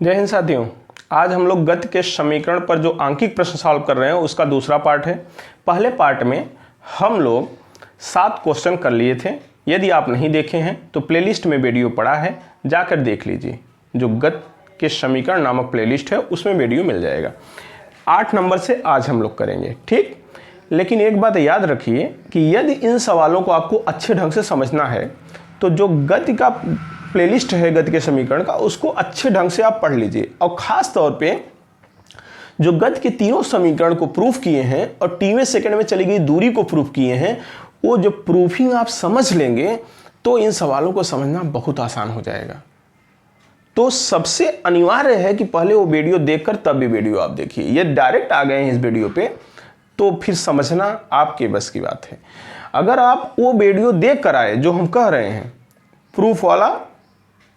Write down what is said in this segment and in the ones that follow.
जय हिंद साथियों, आज हम लोग गति के समीकरण पर जो आंकिक प्रश्न सॉल्व कर रहे हैं उसका दूसरा पार्ट है। पहले पार्ट में हम लोग 7 क्वेश्चन कर लिए थे। यदि आप नहीं देखे हैं तो प्लेलिस्ट में वीडियो पड़ा है, जाकर देख लीजिए। जो गति के समीकरण नामक प्लेलिस्ट है उसमें वीडियो मिल जाएगा। 8 नंबर से आज हम लोग करेंगे, ठीक। लेकिन एक बात याद रखिए कि यदि इन सवालों को आपको अच्छे ढंग से समझना है तो जो गति का प्लेलिस्ट है गति के समीकरण का, उसको अच्छे ढंग से आप पढ़ लीजिए। और ख़ास तौर पे जो गति के तीनों समीकरण को प्रूफ किए हैं और टीवें सेकंड में चली गई दूरी को प्रूफ किए हैं, वो जो प्रूफिंग आप समझ लेंगे तो इन सवालों को समझना बहुत आसान हो जाएगा। तो सबसे अनिवार्य है कि पहले वो वीडियो देखकर तब भी वीडियो आप देखिए। ये डायरेक्ट आ गए हैं इस वीडियो पे तो फिर समझना आपके बस की बात है। अगर आप वो वीडियो देख कर आए जो हम कह रहे हैं प्रूफ वाला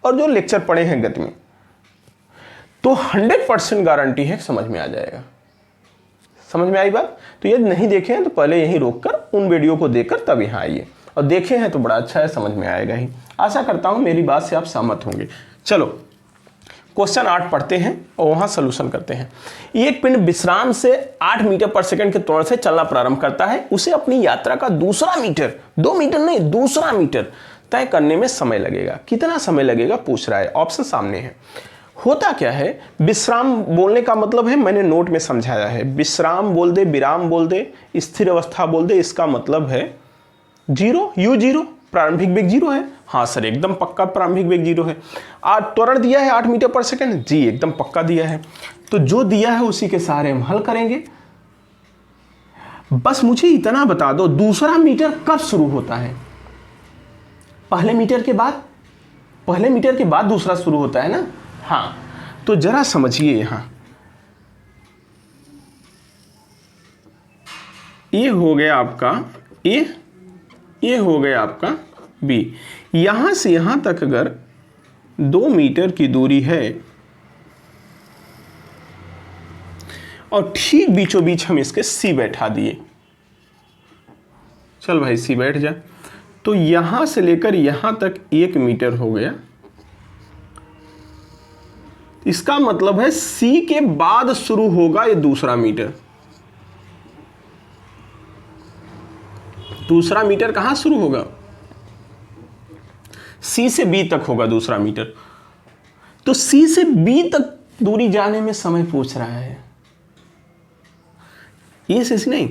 और जो लेक्चर पढ़े हैं गति में, तो 100% गारंटी है समझ में आ जाएगा। समझ में आई बात? तो यदि नहीं देखे हैं तो पहले यहीं रोककर उन वीडियो को देखकर तब यहाँ आइए, और देखे हैं तो बड़ा अच्छा है, समझ में आएगा ही। आशा करता हूँ मेरी बात से आप सहमत होंगे। चलो क्वेश्चन 8 पढ़ते हैं और वहाँ सोल्यूशन करते हैं। एक पिंड विश्राम से 8 मीटर पर सेकंड के त्वरण से चलना प्रारंभ करता है। उसे अपनी यात्रा का दूसरा मीटर, 2 मीटर नहीं, दूसरा मीटर तय करने में समय लगेगा। कितना समय लगेगा पूछ रहा है। ऑप्शन सामने है। होता क्या है, विश्राम बोलने का मतलब है, मैंने नोट में समझाया है, विश्राम बोल दे, विराम बोल दे, स्थिर अवस्था बोल दे, इसका मतलब है जीरो, यू जीरो, प्रारंभिक वेग जीरो है। हाँ सर, एकदम पक्का प्रारंभिक वेग जीरो है। त्वरण दिया है 8 मीटर पर सेकंड, जी एकदम पक्का दिया है। तो जो दिया है उसी के सहारे हम हल करेंगे। बस मुझे इतना बता दो, दूसरा मीटर कब शुरू होता है? पहले मीटर के बाद, पहले मीटर के बाद दूसरा शुरू होता है ना। हाँ, तो जरा समझिए, यहां ये हो गया आपका ए, ये हो गया आपका बी। यहां से यहां तक अगर 2 मीटर की दूरी है और ठीक बीचों बीच हम इसके सी बैठा दिए, चल भाई सी बैठ जा, तो यहां से लेकर यहां तक 1 मीटर हो गया। इसका मतलब है सी के बाद शुरू होगा ये दूसरा मीटर। दूसरा मीटर कहां शुरू होगा? सी से बी तक होगा दूसरा मीटर। तो सी से बी तक दूरी जाने में समय पूछ रहा है, ये से नहीं,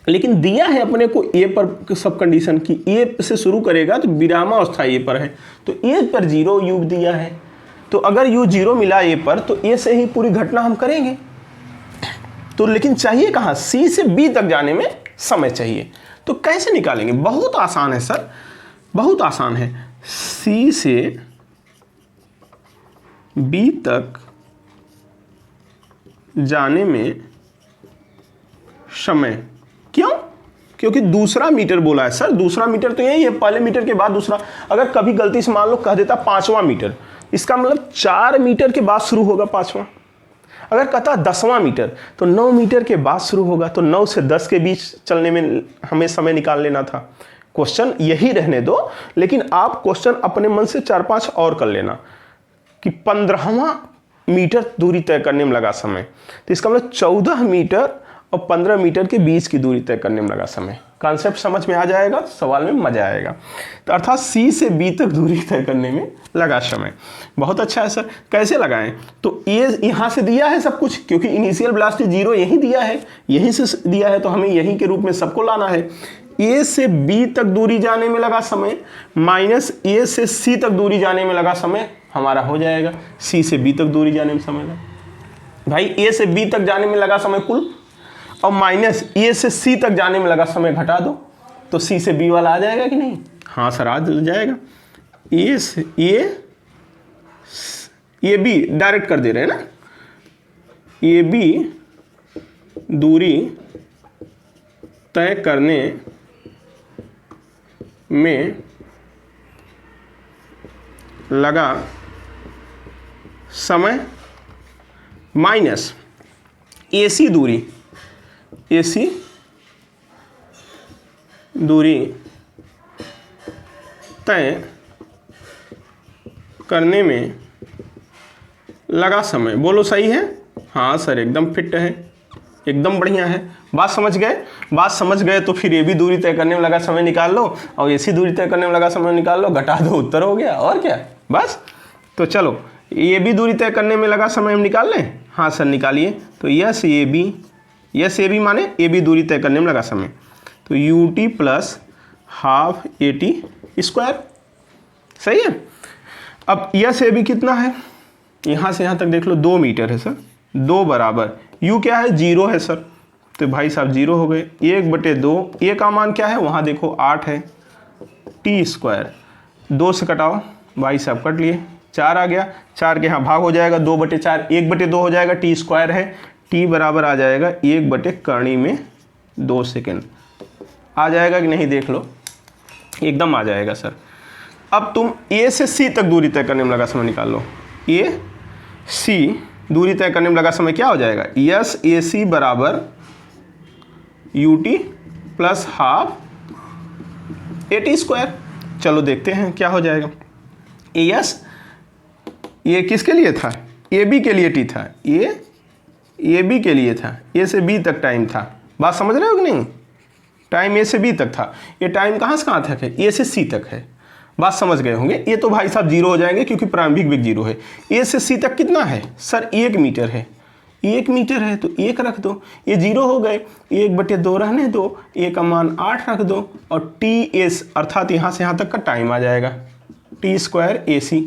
लेकिन दिया है अपने को ए पर सब कंडीशन की, ए से शुरू करेगा तो विरामावस्था ए पर है, तो ए पर 0 यू दिया है। तो अगर यू 0 मिला ए पर तो ए से ही पूरी घटना हम करेंगे। तो लेकिन चाहिए कहाँ? सी से बी तक जाने में समय चाहिए। तो कैसे निकालेंगे? बहुत आसान है सर, बहुत आसान है। सी से बी तक जाने में समय, क्यों? क्योंकि दूसरा मीटर बोला है सर। दूसरा मीटर तो यही है, पहले मीटर के बाद दूसरा। अगर कभी गलती से मान लो कह देता 5वां मीटर, इसका मतलब 4 मीटर के बाद शुरू होगा 5वां। अगर कहता 10वां मीटर तो 9 मीटर के बाद शुरू होगा। तो 9 से 10 के बीच चलने में हमें समय निकाल लेना था। क्वेश्चन यही रहने दो, लेकिन आप क्वेश्चन अपने मन से 4-5 और कर लेना कि 15वां मीटर दूरी तय करने में लगा समय। तो इसका मतलब 14 मीटर और 15 मीटर के बीच की दूरी तय करने में लगा समय। कॉन्सेप्ट समझ में आ जाएगा, सवाल में मजा आएगा। तो अर्थात सी से बी तक दूरी तय करने में लगा समय। बहुत अच्छा है सर, कैसे लगाएं? तो ये यहाँ से दिया है सब कुछ, क्योंकि इनिशियल वेलोसिटी 0 यहीं दिया है, यहीं से दिया है, तो हमें यहीं के रूप में सबको लाना है। ए से बी तक दूरी जाने में लगा समय माइनस ए से सी तक दूरी जाने में लगा समय, हमारा हो जाएगा सी से बी तक दूरी जाने में समय लगा। भाई ए से बी तक जाने में लगा समय कुल, और माइनस ए से सी तक जाने में लगा समय घटा दो, तो सी से बी वाला आ जाएगा कि नहीं? हाँ सर, आ जाएगा। ए से ए बी डायरेक्ट कर दे रहे हैं ना, ए बी दूरी तय करने में लगा समय माइनस एसी दूरी, एसी दूरी तय करने में लगा समय। बोलो सही है? हाँ सर एकदम फिट है, एकदम बढ़िया है। बात समझ गए? बात समझ गए तो फिर ये भी दूरी तय करने में लगा समय निकाल लो और ऐसी दूरी तय करने में लगा समय निकाल लो, घटा दो, उत्तर हो गया। और क्या, बस। तो चलो ये भी दूरी तय करने में लगा समय हम निकाल लें। हाँ सर निकालिए। तो यस ए बी माने ए बी दूरी तय करने में लगा समय, तो U T plus half A T square. सही है। अब यस ए बी कितना है, यहाँ से यहाँ तक देख लो 2 मीटर है सर। 2 बराबर यू क्या है, 0 है सर, तो भाई साहब 0 हो गए। 1/2, ए का मान क्या है वहाँ देखो 8 है, टी स्क्वायर। 2 से कटाओ, भाई साहब कट लिए, 4 आ गया। 4 के यहाँ भाग हो जाएगा, 2/4, 1/2 हो जाएगा, टी स्क्वायर है। टी बराबर आ जाएगा 1/कर्णी में 2 सेकेंड। आ जाएगा कि नहीं देख लो, एकदम आ जाएगा सर। अब तुम ए से सी तक दूरी तय करने में लगा समय निकाल लो। ए सी दूरी तय करने में लगा समय क्या हो जाएगा, यस ए सी बराबर U T plus half A T square. चलो देखते हैं क्या हो जाएगा। यस ये किसके लिए था, ए बी के लिए टी था, ये ए बी के लिए था, ए से बी तक टाइम था। बात समझ रहे हो कि नहीं, टाइम ए से बी तक था, ये टाइम कहाँ से कहाँ तक है, ए से सी तक है। बात समझ गए होंगे। ये तो भाई साहब 0 हो जाएंगे क्योंकि प्रारंभिक वेग 0 है। ए से सी तक कितना है सर, 1 मीटर है। 1 मीटर है तो 1 रख दो, ये 0 हो गए, 1/2 रहने दो, ए का मान 8 रख दो, और टी एस अर्थात यहाँ से यहाँ तक का टाइम आ जाएगा, टी स्क्वायर ए सी।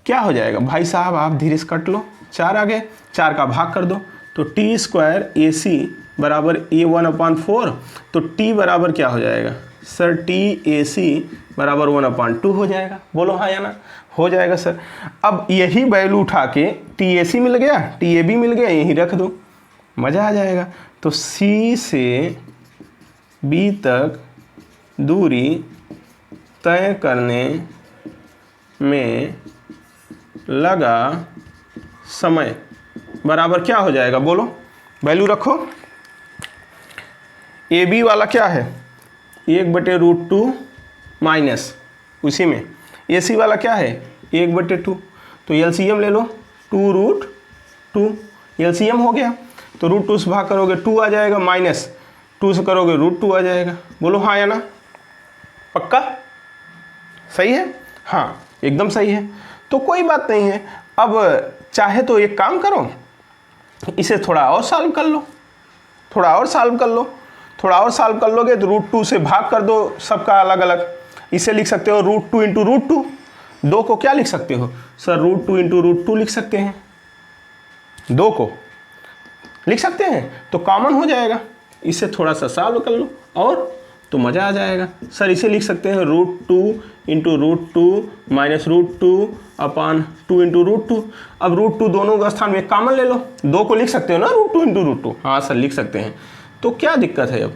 क्या हो जाएगा भाई साहब, आप धीरे से कट लो, 4 आ गए, 4 का भाग कर दो, तो टी स्क्वायर ए सी बराबर A1/4। तो टी बराबर क्या हो जाएगा सर, टी ए सी बराबर 1/2 हो जाएगा। बोलो हाँ या ना, हो जाएगा सर। अब यही वैल्यू उठा के टी ए सी मिल गया, टी ए बी मिल गया, यहीं रख दो, मज़ा आ जाएगा। तो सी से बी तक दूरी तय करने में लगा समय बराबर क्या हो जाएगा, बोलो वैल्यू रखो। ए बी वाला क्या है 1/√2 माइनस उसी में, ए सी वाला क्या है 1/2, तो एलसीएम ले लो 2√2, एलसीएम हो गया। तो √2 से भाग करोगे 2 आ जाएगा, माइनस 2 से करोगे √2 आ जाएगा। बोलो हाँ या ना, पक्का सही है? हाँ एकदम सही है। तो कोई बात नहीं है। अब चाहे तो एक काम करो, इसे थोड़ा और सॉल्व कर लो, थोड़ा और सॉल्व कर लो, थोड़ा और सॉल्व कर लोगे तो √2 से भाग कर दो सबका अलग अलग। इसे लिख सकते हो √2 × √2। 2 को क्या लिख सकते हो सर, √2 × √2 लिख सकते हैं, 2 को लिख सकते हैं, तो कॉमन हो जाएगा। इसे थोड़ा सा सॉल्व कर लो और तो मज़ा आ जाएगा। सर इसे लिख सकते हैं √2 × √2 माइनस √2/2 × √2। अब √2 दोनों का स्थान में कॉमन ले लो, 2 को लिख सकते हो ना √2 × √2। हाँ सर लिख सकते हैं। तो क्या दिक्कत है, अब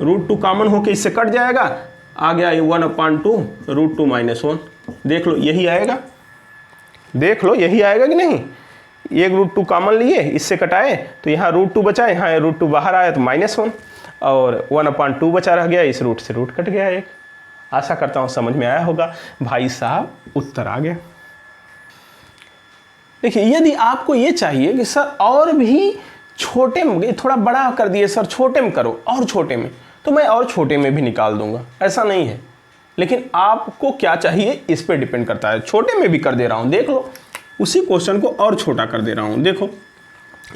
√2 कॉमन होके इससे कट जाएगा, आ गया 1/2 √2 - 1। देख लो यही आएगा, देख लो यही आएगा कि नहीं। एक √2 कॉमन लिए, इससे कटाए तो यहाँ √2 बचा, यहाँ √2 बाहर आया तो -1, और 1/2 बचा रह गया, इस रूट से रूट कट गया एक। आशा करता हूँ समझ में आया होगा। भाई साहब उत्तर आ गया। देखिए यदि आपको ये चाहिए कि सर और भी छोटे में, थोड़ा बड़ा कर दिए सर, छोटे में करो और छोटे में, तो मैं और छोटे में भी निकाल दूंगा, ऐसा नहीं है। लेकिन आपको क्या चाहिए इस पे डिपेंड करता है। छोटे में भी कर दे रहा हूँ, देख लो, उसी क्वेश्चन को और छोटा कर दे रहा हूँ। देखो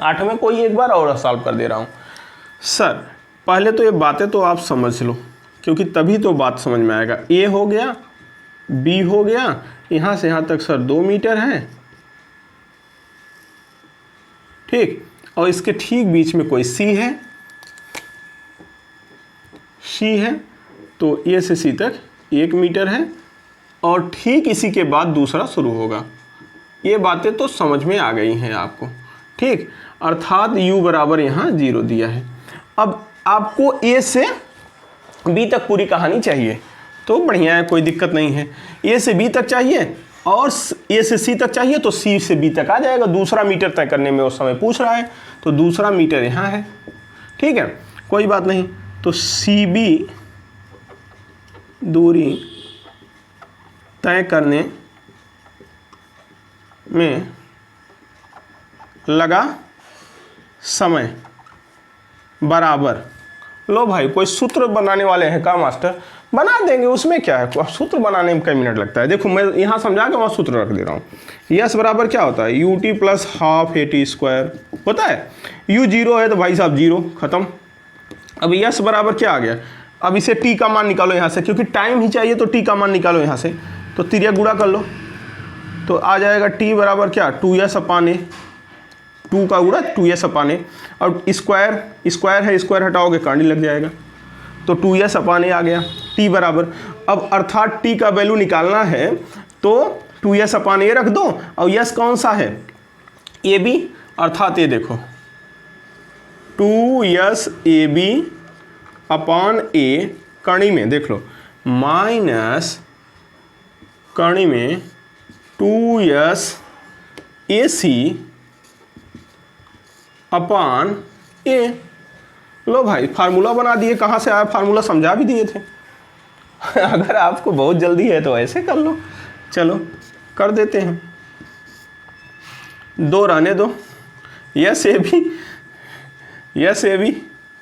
8 में कोई एक बार और सॉल्व कर दे रहा हूँ। सर पहले तो ये बातें तो आप समझ लो, क्योंकि तभी तो बात समझ में आएगा। ए हो गया, बी हो गया, यहाँ से यहाँ तक सर 2 मीटर है, ठीक, और इसके ठीक बीच में कोई सी है, सी है, तो ए से सी तक 1 मीटर है, और ठीक इसी के बाद दूसरा शुरू होगा। ये बातें तो समझ में आ गई हैं आपको, ठीक। अर्थात u बराबर यहाँ 0 दिया है। अब आपको ए से बी तक पूरी कहानी चाहिए तो बढ़िया है, कोई दिक्कत नहीं है। ए से बी तक चाहिए और ए से सी तक चाहिए तो सी से बी तक आ जाएगा। दूसरा मीटर तय करने में उस समय पूछ रहा है, तो दूसरा मीटर यहाँ है, ठीक है, कोई बात नहीं। तो सी बी दूरी तय करने में लगा समय बराबर, लो भाई कोई सूत्र बनाने वाले हैं का मास्टर? बना देंगे, उसमें क्या है, सूत्र बनाने में कई मिनट लगता है। देखो मैं यहाँ समझा के वहाँ सूत्र रख दे रहा हूँ। यस बराबर क्या होता है, U T plus half A T square होता है। यू जीरो है तो भाई साहब जीरो, खत्म। अब यस बराबर क्या आ गया, अब इसे टी का मान निकालो यहाँ से, क्योंकि टाइम ही चाहिए तो टी का मान निकालो यहाँ से, तो तिरिया गुणा कर लो तो आ जाएगा टी बराबर क्या, 2s अपान ए, 2 का गुणा 2s अपान ए, और स्क्वायर स्क्वायर है, स्क्वायर हटाओगे कांडी लग जाएगा, तो 2s अपान ए आ गया। टी बराबर, अब अर्थात टी का वैल्यू निकालना है तो 2s अपान ए रख दो, और यस कौन सा है, ए बी, अर्थात ये देखो 2s ए बी अपान ए, कणी में देख लो माइनस कणी में 2s ए सी अपान ए। लो भाई फार्मूला बना दिए, कहाँ से आया फार्मूला, समझा भी दिए थे। अगर आपको बहुत जल्दी है तो ऐसे कर लो, चलो कर देते हैं, 2 रहने दो। S A B, S A B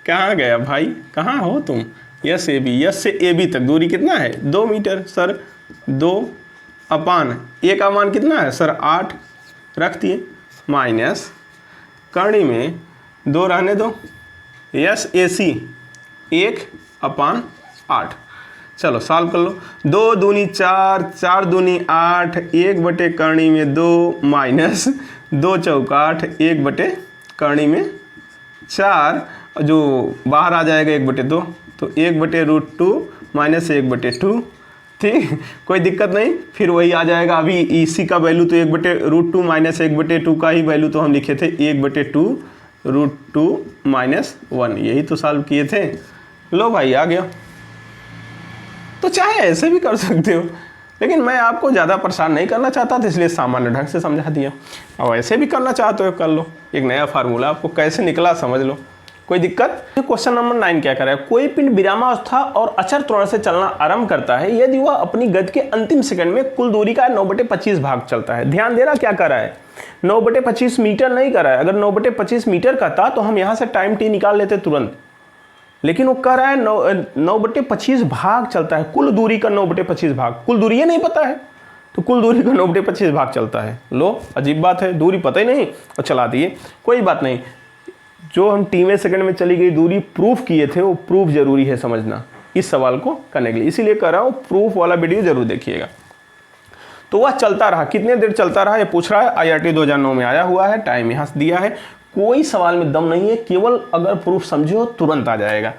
कहाँ गया भाई, कहाँ हो तुम, यस ए बी, यस से ए बी तक दूरी कितना है 2 मीटर सर, 2 अपान ए का मान कितना है सर 8 रख दिए, माइनस कणी में 2 रहने दो, यस ए सी 1 अपान 8, चलो सॉल्व कर लो, 2 दूनी 4, 4 दूनी 8, 1 बटे कणी में 2 माइनस 2 चौका 8, 1 बटे कणी में 4, जो बाहर आ जाएगा 1 बटे 2, तो 1 बटे √2 माइनस 1 बटे 2, ठीक, कोई दिक्कत नहीं। फिर वही आ जाएगा, अभी इसी का वैल्यू तो 1 बटे √2 माइनस 1 बटे 2 का ही वैल्यू तो हम लिखे थे 1 बटे 2 √2 माइनस 1, यही तो सॉल्व किए थे। लो भाई आ गया। तो चाहे ऐसे भी कर सकते हो, लेकिन मैं आपको ज़्यादा परेशान नहीं करना चाहता था, इसलिए सामान्य ढंग से समझा दिया। और ऐसे भी करना चाहते हो कर लो, एक नया फार्मूला आपको कैसे निकला समझ लो, कोई दिक्कत। क्वेश्चन नंबर 9 क्या कर रहा है, कोई पिंड विरामावस्था और अचर त्वरण से चलना आरंभ करता है यदि वह अपनी गति के अंतिम सेकंड में कुल दूरी का 9/25 भाग चलता है। ध्यान देना क्या कर रहा है, 9/25 मीटर नहीं कर रहा है। अगर 9/25 मीटर करता तो हम यहाँ से टाइम टी निकाल लेते तुरंत, लेकिन वो कह रहा है 9/25 भाग चलता है, कुल दूरी का 9/25 भाग, कुल दूरी ये नहीं पता है तो कुल दूरी का 9/25 भाग चलता है। लो अजीब बात है, दूरी पता ही नहीं और चला दिए, कोई बात नहीं। जो हम टीवें सेकंड में चली गई दूरी प्रूफ किए थे, वो प्रूफ जरूरी है समझना इस सवाल को करने के लिए, इसीलिए कह रहा हूँ प्रूफ वाला वीडियो जरूर देखिएगा। तो वह चलता रहा, कितने देर चलता रहा ये पूछ रहा है, IRT 2009 में आया हुआ है, टाइम यहाँ से दिया है, कोई सवाल में दम नहीं है, केवल अगर प्रूफ समझे हो तुरंत आ जाएगा।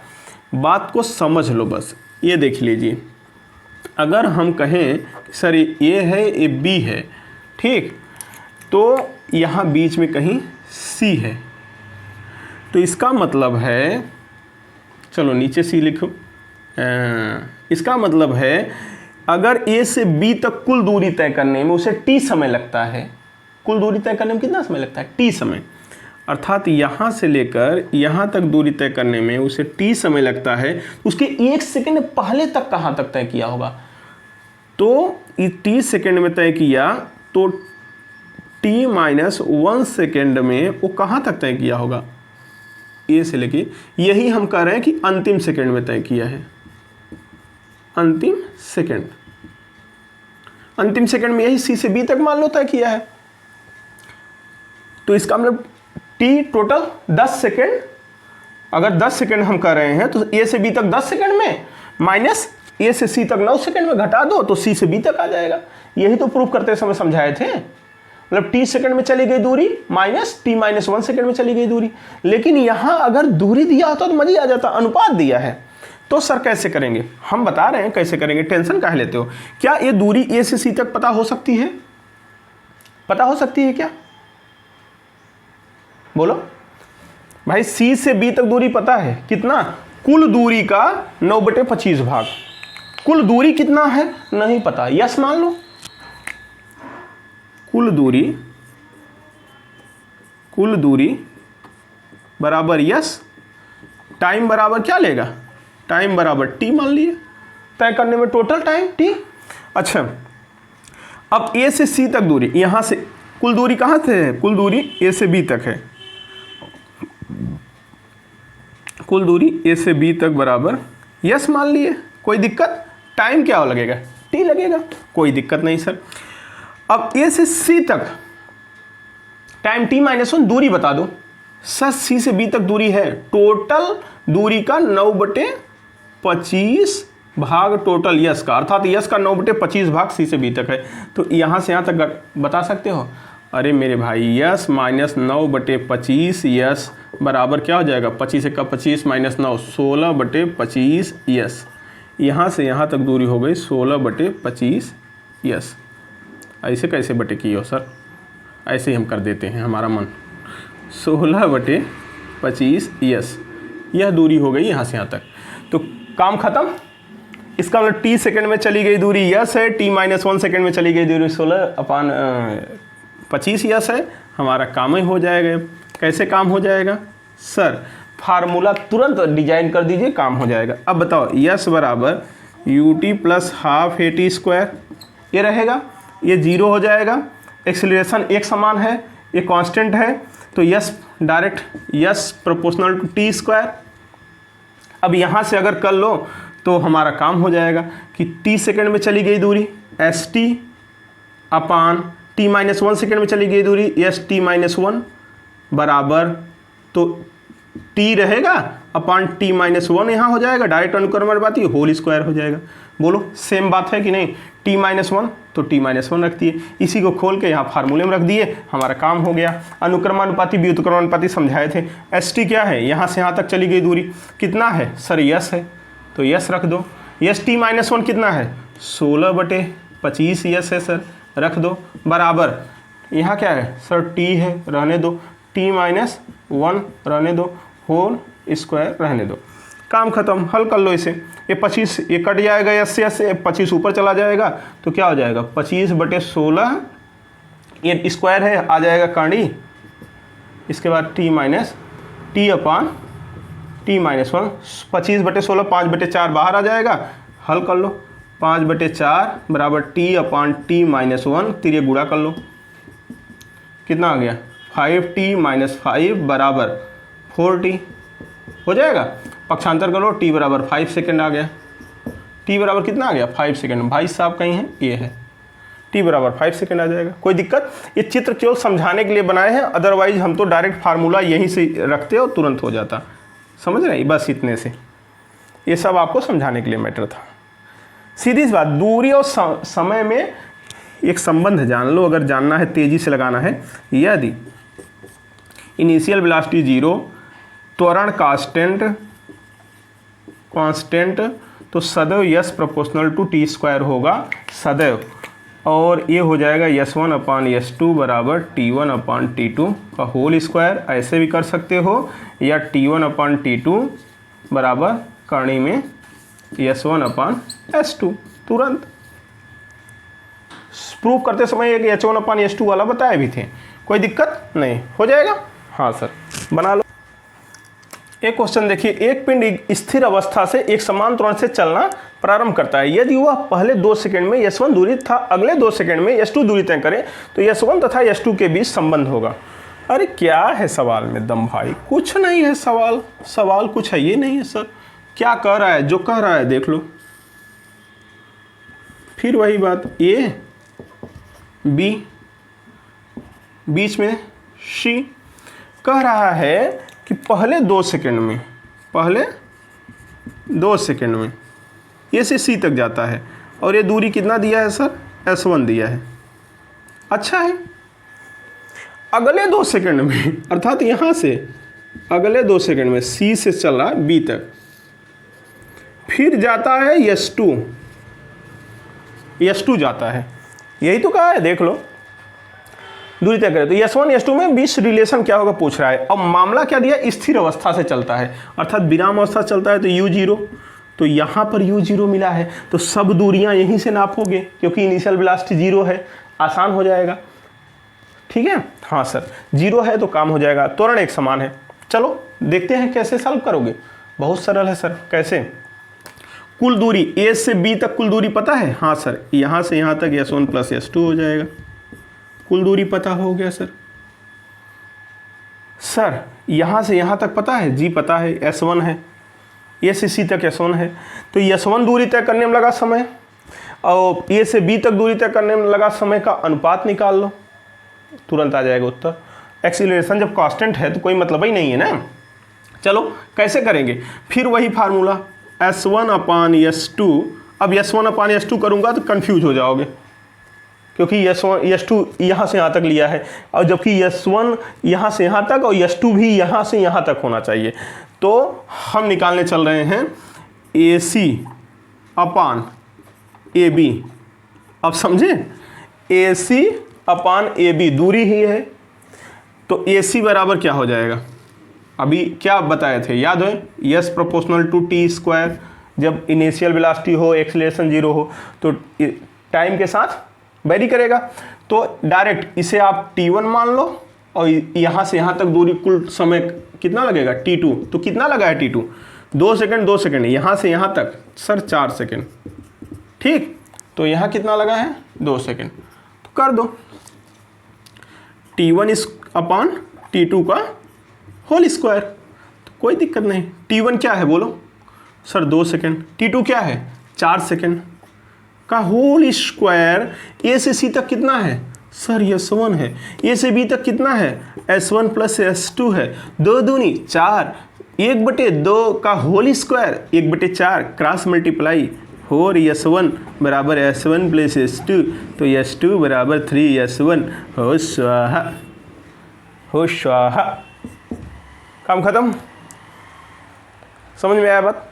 बात को समझ लो बस, ये देख लीजिए, अगर हम कहें सर ये है ये बी है, ठीक, तो यहाँ बीच में कहीं सी है, तो इसका मतलब है, चलो नीचे सी लिखो, इसका मतलब है अगर ए से बी तक कुल दूरी तय करने में उसे टी समय लगता है, कुल दूरी तय करने में कितना समय लगता है, टी समय, अर्थात यहाँ से लेकर यहाँ तक दूरी तय करने में उसे टी समय लगता है, उसके 1 सेकंड पहले तक कहाँ तक तय किया होगा, तो टी सेकंड में तय किया तो टी माइनस 1 सेकेंड में वो कहाँ तक तय किया होगा, ए से लेके, यही हम कह रहे हैं कि अंतिम सेकंड में तय किया है, अंतिम सेकंड, अंतिम सेकंड में यही सी से बी तक मान लो तय किया है, तो इसका मतलब टी टोटल 10 सेकंड, अगर 10 सेकंड हम कर रहे हैं तो ए से बी तक 10 सेकंड में माइनस ए से सी तक 9 सेकंड में घटा दो तो सी से बी तक आ जाएगा। यही तो प्रूफ करते समय समझाए थे, मतलब टी सेकंड में चली गई दूरी माइनस टी माइनस 1 सेकंड में चली गई दूरी। लेकिन यहां अगर दूरी दिया होता तो मजा आ जाता, अनुपात दिया है, तो सर कैसे करेंगे, हम बता रहे हैं कैसे करेंगे, टेंशन काहे लेते हो। क्या ये दूरी ए से सी तक पता हो सकती है, पता हो सकती है क्या, बोलो भाई। सी से बी तक दूरी पता है कितना, कुल दूरी का 9/25 भाग, कुल दूरी कितना है नहीं पता, यस मान लो, कुल दूरी बराबर यस, टाइम बराबर क्या लेगा, टाइम बराबर टी मान लिए, तय करने में टोटल टाइम टी। अच्छा अब ए से सी तक दूरी, यहाँ से कुल दूरी कहाँ से है? कुल दूरी ए से बी तक है। कुल दूरी ए से बी तक बराबर यस मान लिए। कोई दिक्कत? टाइम क्या लगेगा? टी लगेगा। कोई दिक्कत नहीं सर। अब ए से सी तक टाइम टी -1 दूरी बता दो। सर सी से बी तक दूरी है, टोटल दूरी का 9/25 भाग टोटल यस का, अर्थात यस का 9/25 भाग सी से बी तक है। तो यहाँ से यहाँ तक बता सकते हो? अरे मेरे भाई यस माइनस 9/25 यस बराबर क्या हो जाएगा? 25 का 25 माइनस 9 16/25 यस। यहाँ से यहाँ तक दूरी हो गई 16/25 यस। ऐसे कैसे बटे की हो सर? ऐसे ही हम कर देते हैं, हमारा मन 16/25 यस। यह दूरी हो गई यहाँ से यहाँ तक। तो काम खत्म। इसका मतलब टी सेकंड में चली गई दूरी यस है, टी -1 सेकंड में चली गई दूरी 16/25 यस है। हमारा काम ही हो जाएगा। कैसे काम हो जाएगा सर? फार्मूला तुरंत डिजाइन कर दीजिए, काम हो जाएगा। अब बताओ यस बराबर ut plus half AT square, ये रहेगा, ये 0 हो जाएगा। एक्सेलरेशन एक समान है, ये कांस्टेंट है, तो S direct S proportional to T square. अब यहाँ से अगर कर लो तो हमारा काम हो जाएगा कि टी सेकंड में चली गई दूरी S T upon T -1 second में चली गई दूरी एस टी -1 बराबर, तो टी रहेगा अपान टी -1 यहाँ हो जाएगा, डायरेक्ट अनुक्रमण बात, ये होल स्क्वायर हो जाएगा। बोलो सेम बात है कि नहीं? टी -1 तो टी -1 रख दिए, इसी को खोल के यहाँ फार्मूले में रख दिए, हमारा काम हो गया। अनुक्रमानुपाती व्युत्क्रमानुपाती समझाए थे। एस टी क्या है? यहाँ से यहाँ तक चली गई दूरी कितना है सर? यस है, तो यस रख दो। यस टी -1 कितना है? 16/25 यस है सर, रख दो बराबर। यहाँ क्या है सर? टी है, रहने दो, टी -1 रहने दो, होल स्क्वायर रहने दो। काम खत्म। हल कर लो इसे। ये 25 ये कट जाएगा यस से 25 ऊपर चला जाएगा, तो क्या हो जाएगा? 25/16 ये स्क्वायर है, आ जाएगा कांडी। इसके बाद टी अपान टी -1, 25/16 5/4 बाहर आ जाएगा। हल कर लो। 5/4 बराबर टी अपान टी -1, तिरे गुणा कर लो, कितना आ गया? 5t - 5 बराबर 4t हो जाएगा। पक्षांतर करो, t बराबर 5 सेकेंड आ गया। t बराबर कितना आ गया? 5 सेकेंड। भाई साहब कहीं है? ये है, t बराबर 5 सेकेंड आ जाएगा। कोई दिक्कत? ये चित्र केवल समझाने के लिए बनाए हैं, अदरवाइज हम तो डायरेक्ट फार्मूला यहीं से रखते और तुरंत हो जाता। समझ रहे? बस इतने से, ये सब आपको समझाने के लिए मैटर था। सीधी सी बात, दूरी और समय में एक संबंध जान लो, अगर जानना है, तेजी से लगाना है। यदि इनिशियल वेलोसिटी 0, त्वरण कांस्टेंट, तो सदैव S proportional to T square होगा, सदैव। और ये हो जाएगा S1 अपान S2 बराबर T1 अपान T2 का होल स्क्वायर। ऐसे भी कर सकते हो, या T1 अपान T2 बराबर करणी में S1 अपान S2। तुरंत प्रूफ करते समय एक H1 अपान S2 वाला बताए भी थे। कोई दिक्कत नहीं, हो जाएगा। हाँ सर, बना लो। एक क्वेश्चन देखिए, एक पिंड स्थिर अवस्था से एक समान त्वरण से चलना प्रारंभ करता है। यदि वह पहले 2 सेकंड में S1 दूरी तथा अगले 2 सेकंड में S2 दूरी तय करे तो S1 तथा S2 के बीच संबंध होगा। अरे क्या है सवाल में दम भाई? कुछ नहीं है सवाल कुछ है ये नहीं है सर। क्या कह रहा है? जो कह रहा है देख लो। फिर वही बात, A B बीच में C कह रहा है कि पहले 2 सेकंड में ये से C तक जाता है, और ये दूरी कितना दिया है सर? S1 दिया है। अच्छा है, अगले 2 सेकंड में, अर्थात यहाँ से अगले 2 सेकंड में C से चल रहा है B तक, फिर जाता है S2 जाता है। यही तो कहा है, देख लो दूरी तय करें तो S1 S2 में बीच रिलेशन क्या होगा पूछ रहा है। अब मामला क्या दिया? स्थिर अवस्था से चलता है, अर्थात विराम अवस्था चलता है तो U0, तो यहाँ पर U0 मिला है, तो सब दूरियां यहीं से नापोगे क्योंकि इनिशियल वेलोसिटी 0 है, आसान हो जाएगा। ठीक है, हाँ सर 0 है तो काम हो जाएगा, त्वरण एक समान है। चलो देखते हैं कैसे सॉल्व करोगे। बहुत सरल है सर। कैसे? कुल दूरी A से B तक कुल दूरी पता है? हाँ सर, यहाँ से यहाँ तक S1 प्लस S2 हो जाएगा। कुल दूरी पता हो गया सर यहाँ से यहाँ तक पता है, जी पता है, S1 है, ए से सी तक S1 है, तो S1 दूरी तय करने में लगा समय और ए से बी तक दूरी तय करने में लगा समय का अनुपात निकाल लो, तुरंत आ जाएगा उत्तर। एक्सीलरेशन जब कांस्टेंट है तो कोई मतलब ही नहीं है ना। चलो कैसे करेंगे, फिर वही फार्मूला S1/S2। अब S1/S2 करूँगा तो कन्फ्यूज हो जाओगे, क्योंकि S2 यहाँ से यहाँ तक लिया है और जबकि S1 यहाँ से यहाँ तक और S2 भी यहाँ से यहाँ तक होना चाहिए। तो हम निकालने चल रहे हैं AC/AB। अब समझे, AC/AB दूरी ही है, तो AC बराबर क्या हो जाएगा, अभी क्या बताए थे याद है, S proportional to T square. जब इनिशियल वेलोसिटी हो, एक्सीलरेशन 0 हो तो टाइम के साथ वेरी करेगा। तो डायरेक्ट इसे आप T1 मान लो और यहाँ से यहाँ तक दूरी कुल समय कितना लगेगा, T2। तो कितना लगा है T2, 2 सेकंड 2 सेकंड, यहाँ से यहाँ तक सर 4 सेकंड, ठीक। तो यहाँ कितना लगा है, 2 सेकंड। तो कर दो T1/T2 का होल स्क्वायर, तो कोई दिक्कत नहीं। T1 क्या है बोलो सर, 2 सेकंड। T2 क्या है, 4 सेकंड का होल स्क्वायर। ए से सी तक कितना है सर, S1 है। ए से बी तक कितना है, S1 + S2 है। 2 दूनी 4, 1/2 का whole square, 1/4 cross multiply 4S1 बराबर S1 + S2, तो S2 बराबर 3S1। हो स्वाहा, हो स्वाहा, काम खत्म। समझ में आया बात,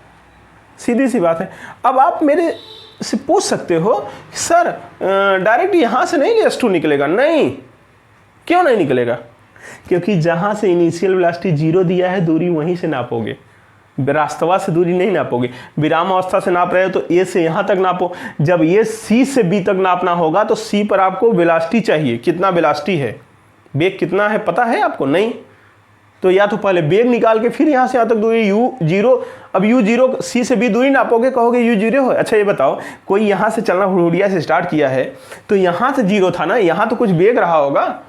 सीधी सी बात है। अब आप मेरे से पूछ सकते हो सर डायरेक्ट यहाँ से नहीं S2 निकलेगा, नहीं, क्यों नहीं निकलेगा, क्योंकि जहाँ से इनिशियल वेलोसिटी 0 दिया है दूरी वहीं से नापोगे, रास्तवा से दूरी नहीं नापोगे। विराम अवस्था से नाप रहे हो तो ए से यहाँ तक नापो। जब ये सी से बी तक नापना होगा तो सी पर आपको वेलोसिटी चाहिए, कितना वेलोसिटी है, वेग कितना है पता है आपको, नहीं। तो या तो पहले वेग निकाल के फिर यहाँ से यहाँ तक दूरी u0। अब u0 सी से बी दूरी नापोगे, कहोगे u0 है। अच्छा ये बताओ, कोई यहाँ से चलना हुडुरिया से स्टार्ट किया है तो यहाँ से 0 था ना, यहाँ तो कुछ वेग रहा होगा,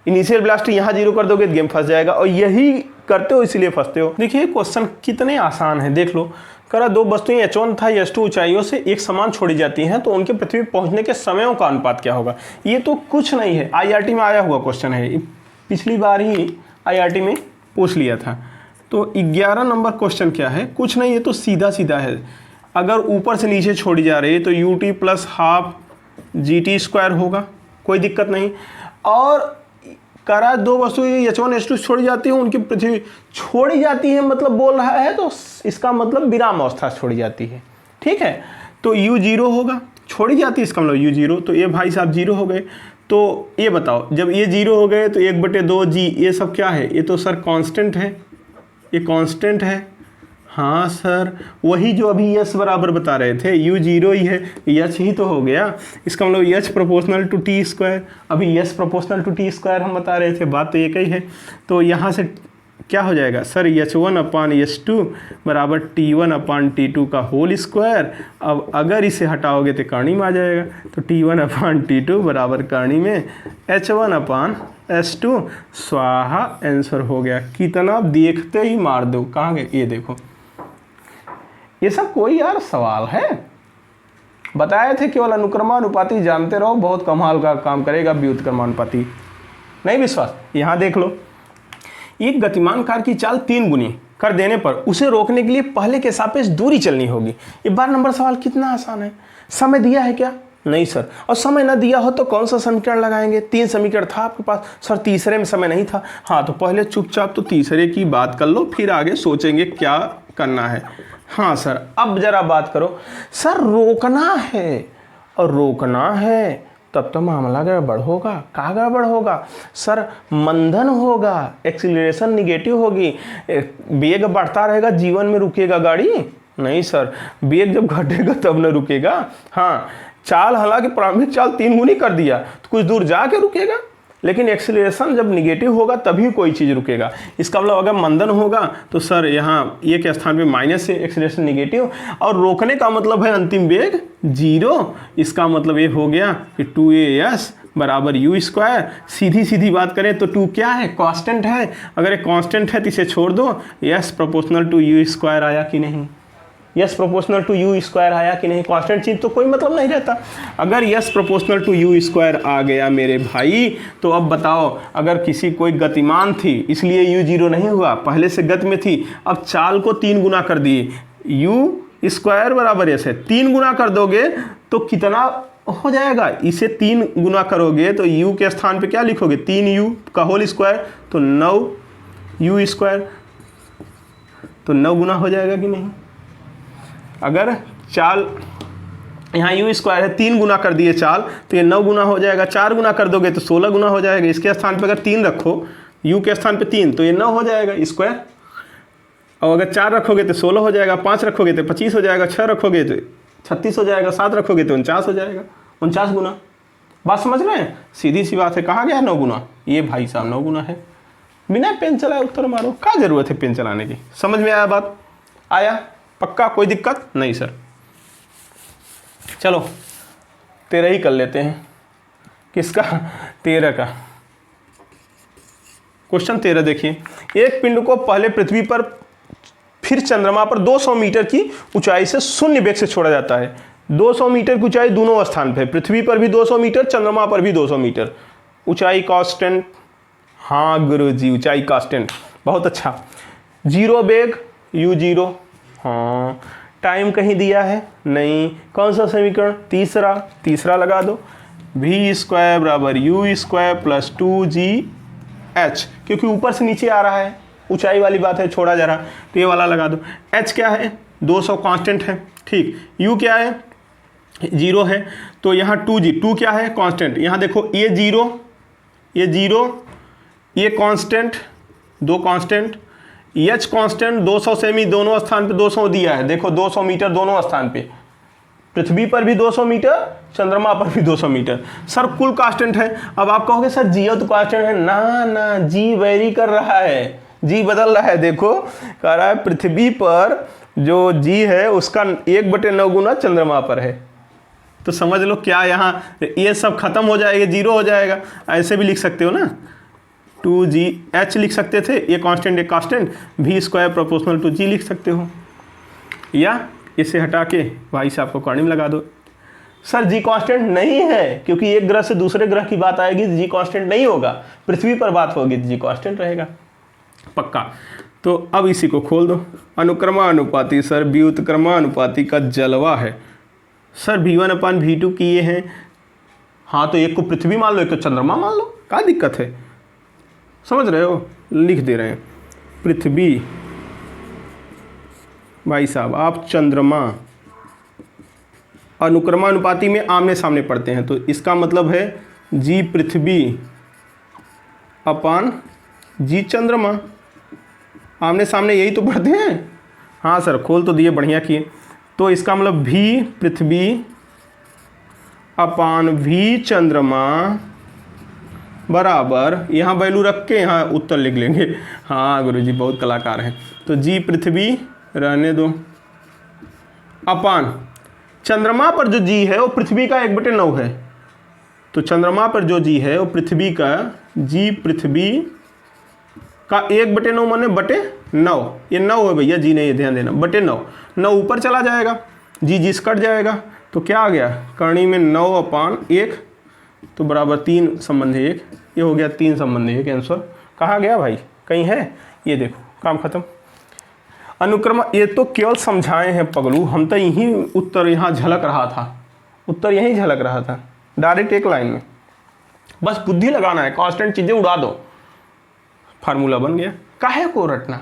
इनिशियल वेलोसिटी यहाँ 0 कर दोगे तो गेम फंस जाएगा, और यही करते हो इसलिए फंसते हो। देखिए क्वेश्चन कितने आसान है, देख लो। करा 2 वस्तुएं H1 तथा H2 ऊंचाइयों से एक समान छोड़ी जाती हैं तो उनके पृथ्वी पहुंचने के समयों का अनुपात क्या होगा। ये तो कुछ नहीं है, IRT में आया हुआ क्वेश्चन है, पिछली बार ही IRT में पूछ लिया था। तो 11 नंबर क्वेश्चन क्या है, कुछ नहीं, ये तो सीधा सीधा है। अगर ऊपर से नीचे छोड़ी जा रही है तो UT + ½ GT² होगा, कोई दिक्कत नहीं। और करा 2 वस्तुएं H1 H2 छोड़ी जाती है, उनकी पृथ्वी छोड़ी जाती है मतलब बोल रहा है, तो इसका मतलब विराम अवस्था छोड़ी जाती है, ठीक है। तो U0 होगा, छोड़ी जाती है इसका मतलब U0, तो ये भाई साहब 0 हो गए। तो ये बताओ, जब ये 0 हो गए तो 1/2 G, ये सब क्या है, ये तो सर कांस्टेंट है, ये कांस्टेंट है। हाँ सर, वही जो अभी H बराबर बता रहे थे, U0 ही है, H ही तो हो गया, इसका मतलब H प्रोपोर्शनल टू T²। अभी H प्रोपोर्शनल टू T² हम बता रहे थे, बात तो एक ही है। तो यहाँ से क्या हो जाएगा सर, H1/S2 बराबर T1/T2 का होल स्क्वायर। अब अगर इसे हटाओगे तो करनी में आ जाएगा, तो T1/T2 बराबर करनी में H1/S2। स्वाहा, आंसर हो गया। कितना देखते ही मार दो, कहाँ गए, ये देखो। ये सब कोई यार सवाल है, बताए थे केवल अनुक्रमानुपाती जानते रहो, बहुत कमाल का काम करेगा व्युत्क्रमानुपाती। नहीं विश्वास, यहाँ देख लो। एक गतिमान कार की चाल 3 गुनी कर देने पर उसे रोकने के लिए पहले के सापेक्ष दूरी चलनी होगी। ये 12 नंबर सवाल कितना आसान है। समय दिया है क्या, नहीं सर। और समय ना दिया हो तो कौन सा समीकरण लगाएंगे, 3 समीकरण था आपके पास सर, तीसरे में समय नहीं था। हाँ तो पहले चुपचाप तो तीसरे की बात कर लो, फिर आगे सोचेंगे क्या करना है। हाँ सर, अब जरा बात करो सर, रोकना है, और रोकना है तब तो मामला गड़बड़ होगा। क्या गड़बड़ होगा सर, मंदन होगा, एक्सीलरेशन निगेटिव होगी, वेग बढ़ता रहेगा, जीवन में रुकेगा गाड़ी, नहीं सर, वेग जब घटेगा तब न रुकेगा। हाँ, चाल हालांकि प्रारंभिक चाल 3 गुनी कर दिया तो कुछ दूर जाके रुकेगा, लेकिन एक्सीलरेशन जब निगेटिव होगा तभी कोई चीज़ रुकेगा। इसका मतलब अगर मंदन होगा तो सर यहाँ ये के स्थान पे माइनस से एक्सीलरेशन निगेटिव, और रोकने का मतलब है अंतिम वेग 0। इसका मतलब ये हो गया कि 2AS बराबर यू स्क्वायर। सीधी सीधी बात करें तो 2 क्या है, कांस्टेंट है। अगर ये कांस्टेंट है तो इसे छोड़ दो, S proportional to you square आया कि नहीं, S proportional to you square आया कि नहीं। कांस्टेंट चीज तो कोई मतलब नहीं रहता। अगर s proportional to you square आ गया मेरे भाई, तो अब बताओ, अगर किसी कोई गतिमान थी इसलिए यू जीरो नहीं हुआ, पहले से गति में थी, अब चाल को 3 गुना कर दिए, यू स्क्वायर बराबर यस है, 3 गुना कर दोगे तो कितना हो जाएगा, इसे 3 गुना करोगे तो u के स्थान पे क्या लिखोगे, 3u का होल स्क्वायर, तो 9u स्क्वायर, तो 9 गुना हो जाएगा कि नहीं। अगर चाल यहाँ यू स्क्वायर है, 3 गुना कर दिए चाल, तो ये 9 गुना हो जाएगा। 4 गुना कर दोगे तो 16 गुना हो जाएगा। इसके स्थान पे अगर 3 रखो, u के स्थान पे 3, तो ये 9 हो जाएगा स्क्वायर। और अगर 4 रखोगे तो 16 हो जाएगा, 5 रखोगे तो 25 हो जाएगा, 6 रखोगे तो 36 हो जाएगा, 7 रखोगे तो 49 हो जाएगा। 49 गुना। बात समझ रहे हैं, सीधी सी बात है। कहाँ गया 9 गुना, ये भाई साहब 9 गुना है। बिना पेन चलाए उत्तर मारो, क्या जरूरत है पेन चलाने की। समझ में आया बात, आया पक्का, कोई दिक्कत नहीं सर। चलो 13 ही कर लेते हैं। किसका, 13 का। क्वेश्चन 13 देखिए, एक पिंड को पहले पृथ्वी पर फिर चंद्रमा पर 200 मीटर की ऊंचाई से शून्य वेग से छोड़ा जाता है। 200 मीटर की ऊंचाई दोनों स्थान पे, पृथ्वी पर भी 200 मीटर, चंद्रमा पर भी 200 मीटर। ऊंचाई कांस्टेंट, हाँ गुरुजी ऊंचाई कांस्टेंट, बहुत अच्छा। जीरो वेग यू जीरो, हाँ। टाइम कहीं दिया है नहीं। कौन सा समीकरण, तीसरा लगा दो, वी स्क्वायर बराबर यू स्क्वायर प्लस 2gh, क्योंकि ऊपर से नीचे आ रहा है, ऊंचाई वाली बात है, छोड़ा जा रहा, तो ये वाला लगा दो। h क्या है, 200 कांस्टेंट है, ठीक। u क्या है, 0 है, तो यहाँ 2 क्या है, कांस्टेंट। यहाँ देखो ये 0, ये constant, 2 constant, h constant, 200 semi दोनों स्थान पे 200 दिया है। देखो 200 मीटर दोनों स्थान पे, पृथ्वी पर भी 200 मीटर, चंद्रमा पर भी 200 मीटर। सर कुल कांस्टेंट है। अब आप कहोगे सर जी तो कांस्टेंट है, ना जी वेरी कर रहा है, जी बदल रहा है। देखो कह रहा है पृथ्वी पर जो जी है उसका 1/9 गुना चंद्रमा पर है। तो समझ लो क्या, यहाँ ये सब खत्म हो जाएगा, 0 हो जाएगा। ऐसे भी लिख सकते हो ना, 2gh लिख सकते थे, ये कांस्टेंट एक constant, v square proportional to g लिख सकते हो, या इसे हटा के भाई साहब को कॉर्डिंग लगा दो। सर जी कांस्टेंट नहीं है, क्योंकि एक ग्रह से दूसरे ग्रह की बात आएगी जी कांस्टेंट नहीं होगा, पृथ्वी पर बात होगी जी कांस्टेंट रहेगा पक्का। तो अब इसी को खोल दो। अनुक्रमानुपाती, सर व्युत्क्रमानुपाती का जलवा है। सर v1/v2 किए हैं, हाँ तो एक को पृथ्वी मान लो, एक को चंद्रमा मान लो, क्या दिक्कत है। समझ रहे हो, लिख दे रहे हैं पृथ्वी, भाई साहब आप चंद्रमा, अनुक्रमानुपाती में आमने सामने पढ़ते हैं, तो इसका मतलब है जी पृथ्वी अपान जी चंद्रमा, आमने सामने यही तो पढ़ते हैं। हाँ सर खोल तो दिए, बढ़िया किए। तो इसका मतलब भी पृथ्वी अपान भी चंद्रमा बराबर, यहाँ वैल्यू रख के यहाँ उत्तर लिख लेंगे। हाँ गुरुजी बहुत कलाकार हैं। तो जी पृथ्वी रहने दो, अपान चंद्रमा पर जो जी है वो पृथ्वी का 1/9 है, तो चंद्रमा पर जो जी है वो पृथ्वी का, जी पृथ्वी का 1/9 माने /9, ये 9 है भैया, जी नहीं ध्यान देना, /9, 9 ऊपर चला जाएगा, जी कट जाएगा, तो क्या आ गया करणी में 9/1, तो बराबर 3 संबंध 1, ये हो गया 3 संबंध 1 आंसर। कहाँ गया भाई, कहीं है, ये देखो काम खत्म। अनुक्रम, ये तो केवल समझाए हैं पगलू, हम तो यही उत्तर यहाँ झलक रहा था, उत्तर यहीं झलक रहा था डायरेक्ट एक लाइन में। बस बुद्धि लगाना है, कांस्टेंट चीज़ें उड़ा दो, फार्मूला बन गया। काहे को रटना,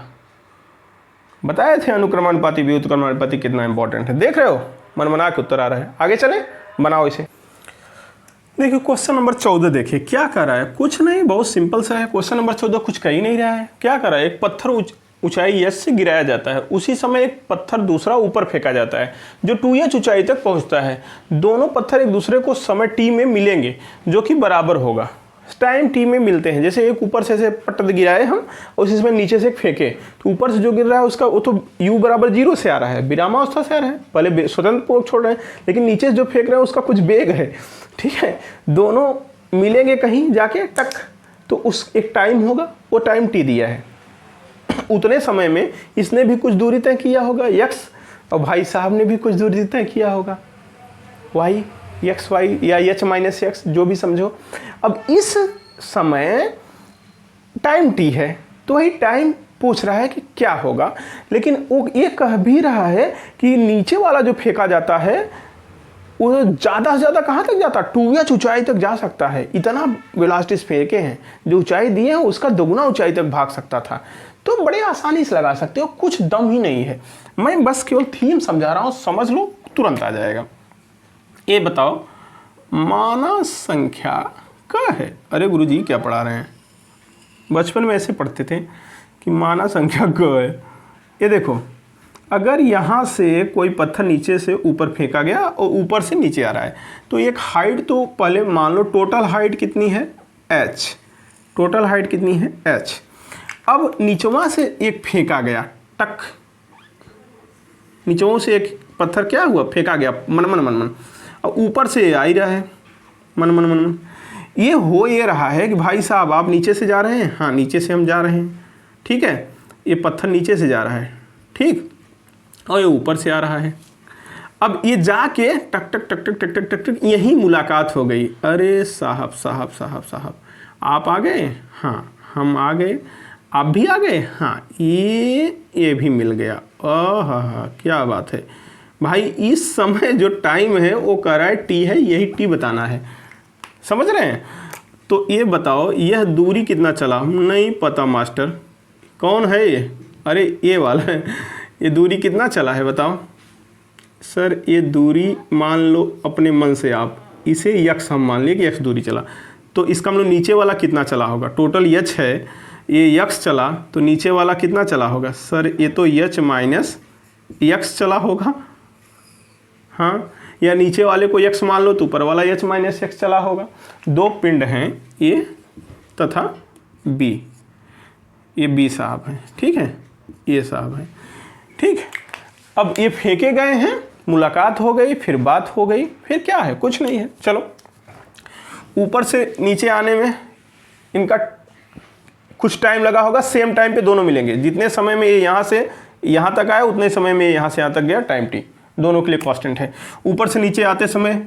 बताए थे अनुक्रमानुपाती व्युत्क्रमानुपाती कितना इंपॉर्टेंट है। देख रहे हो मनमना के उत्तर आ रहा है। आगे चले, बनाओ इसे। देखिए क्वेश्चन नंबर 14 देखिए क्या कर रहा है, कुछ नहीं, बहुत सिंपल सा है। क्वेश्चन नंबर 14 कुछ कह ही नहीं रहा है। क्या कर रहा है, एक पत्थर ऊंचाई h से गिराया जाता है, उसी समय एक पत्थर दूसरा ऊपर फेंका जाता है जो 2h ऊंचाई तक पहुंचता है। दोनों पत्थर एक दूसरे को समय t में मिलेंगे जो कि बराबर होगा। टाइम t में मिलते हैं, जैसे एक ऊपर से ऐसे पट गिराए हम, उसी समय नीचे से फेंके, तो ऊपर से जो गिर रहा है उसका वो तो u बराबर 0 से आ रहा है, विरामावस्था से आ रहा है, पहले स्वतंत्र पूर्वक छोड़ रहे हैं, लेकिन नीचे से जो फेंक रहे हैं उसका कुछ वेग है, ठीक है। दोनों मिलेंगे कहीं जाके टक, तो उस एक टाइम होगा, वो टाइम टी दिया है, उतने समय में इसने भी कुछ दूरी तय किया होगा x, और भाई साहब ने भी कुछ दूरी तय किया होगा y, एक्स वाई या h माइनस एक्स, जो भी समझो। अब इस समय टाइम t है, तो वही टाइम पूछ रहा है कि क्या होगा, लेकिन वो ये कह भी रहा है कि नीचे वाला जो फेंका जाता है वो ज़्यादा से ज़्यादा कहाँ तक जाता है, 2h ऊंचाई तक जा सकता है। इतना वेलोसिटीज फेंके हैं, जो ऊंचाई दिए हैं उसका दोगुना ऊंचाई तक भाग सकता था। तो बड़े आसानी से लगा सकते हो, कुछ दम ही नहीं है। मैं बस केवल थीम समझा रहा हूँ, समझ लो तुरंत आ जाएगा। ये बताओ माना संख्या क्या है? अरे गुरुजी क्या पढ़ा रहे हैं, बचपन में ऐसे पढ़ते थे कि माना संख्या क्या है। ये देखो, अगर यहाँ से कोई पत्थर नीचे से ऊपर फेंका गया और ऊपर से नीचे आ रहा है, तो एक हाइट, तो पहले मान लो टोटल हाइट कितनी है h, टोटल हाइट कितनी है h। अब नीचवा से एक फेंका गया टक, नीचों से एक पत्थर क्या हुआ, फेंका गया मन मन मन मन, और ऊपर से आ ही रहा है मन मन मन मन। ये हो ये रहा है कि भाई साहब आप नीचे से जा रहे हैं, हाँ नीचे से हम जा रहे हैं, ठीक है, ये पत्थर नीचे से जा रहा है, ठीक, और ये ऊपर से आ रहा है। अब ये जाके टक टक टक टक टक टक टक टक यहीं मुलाकात हो गई। अरे साहब साहब साहब साहब, आप आ गए, हाँ हम आ गए, आप भी आ गए, हाँ ये भी मिल गया। आहा क्या बात है भाई। इस समय जो टाइम है वो कह रहा है टी है, यही टी बताना है, समझ रहे हैं। तो ये बताओ यह दूरी कितना चला? नहीं पता मास्टर। कौन है ये? अरे ये वाला है। ये दूरी कितना चला है बताओ? सर ये दूरी मान लो अपने मन से, आप इसे यक्स हम मान लिए कि यक्स दूरी चला, तो इसका मतलब नीचे वाला कितना चला होगा? टोटल यच है, ये यक्स चला, तो नीचे वाला कितना चला होगा? सर ये तो यच माइनस यक्स चला होगा, हाँ, या नीचे वाले को यक्स मान लो तो ऊपर वाला यच माइनस यक्स चला होगा। दो पिंड हैं ए तथा बी, ये बी साहब हैं, ठीक है, ये साहब हैं, ठीक। अब ये फेंके गए हैं, मुलाकात हो गई, फिर बात हो गई, फिर क्या है? कुछ नहीं है। चलो ऊपर से नीचे आने में इनका कुछ टाइम लगा होगा, सेम टाइम पे दोनों मिलेंगे। जितने समय में ये यहाँ से यहाँ तक आया उतने समय में यहाँ से यहाँ तक गया, टाइम टी दोनों के लिए कांस्टेंट है। ऊपर से नीचे आते समय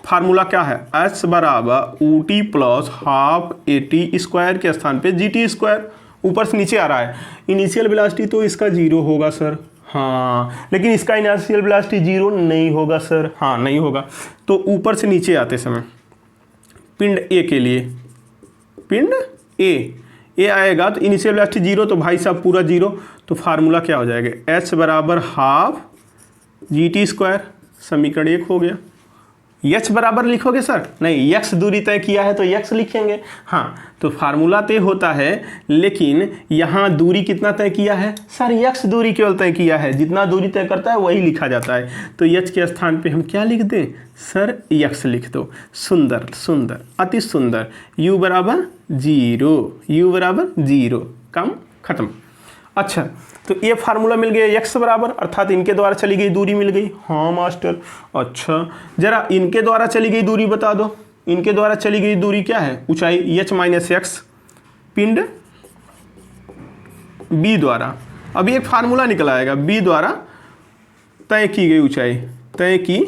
फार्मूला क्या है? एच बराबर ऊ T plus half A T square के स्थान पे जी टी स्क्वायर। ऊपर से नीचे आ रहा है, इनिशियल वेलोसिटी तो इसका जीरो होगा सर, हाँ, लेकिन इसका इनिशियल वेलोसिटी जीरो नहीं होगा सर, हाँ नहीं होगा। तो ऊपर से नीचे आते समय पिंड ए के लिए, पिंड ए आएगा तो इनिशियल वेलोसिटी जीरो, तो भाई साहब पूरा जीरो, तो फार्मूला क्या हो जाएगा? एच बराबर हाफ जी टी स्क्वायर, समीकरण 1 हो गया। यक्स बराबर लिखोगे सर? नहीं, यक्स दूरी तय किया है तो यक्स लिखेंगे, हाँ, तो फार्मूला तय होता है, लेकिन यहाँ दूरी कितना तय किया है? सर यक्स दूरी केवल तय किया है, जितना दूरी तय करता है वही लिखा जाता है। तो यक्स के स्थान पे हम क्या लिख दें? सर यक्स लिख दो। सुंदर सुंदर, अति सुंदर। u बराबर 0, u बराबर 0, काम खत्म। अच्छा, तो ये फार्मूला मिल गया x बराबर, अर्थात इनके द्वारा चली गई दूरी मिल गई। हाँ मास्टर, अच्छा जरा इनके द्वारा चली गई दूरी बता दो। इनके द्वारा चली गई दूरी क्या है? ऊंचाई h माइनस एक्स, पिंड b द्वारा। अभी एक फार्मूला निकल आएगा, b द्वारा तय की गई ऊंचाई, तय की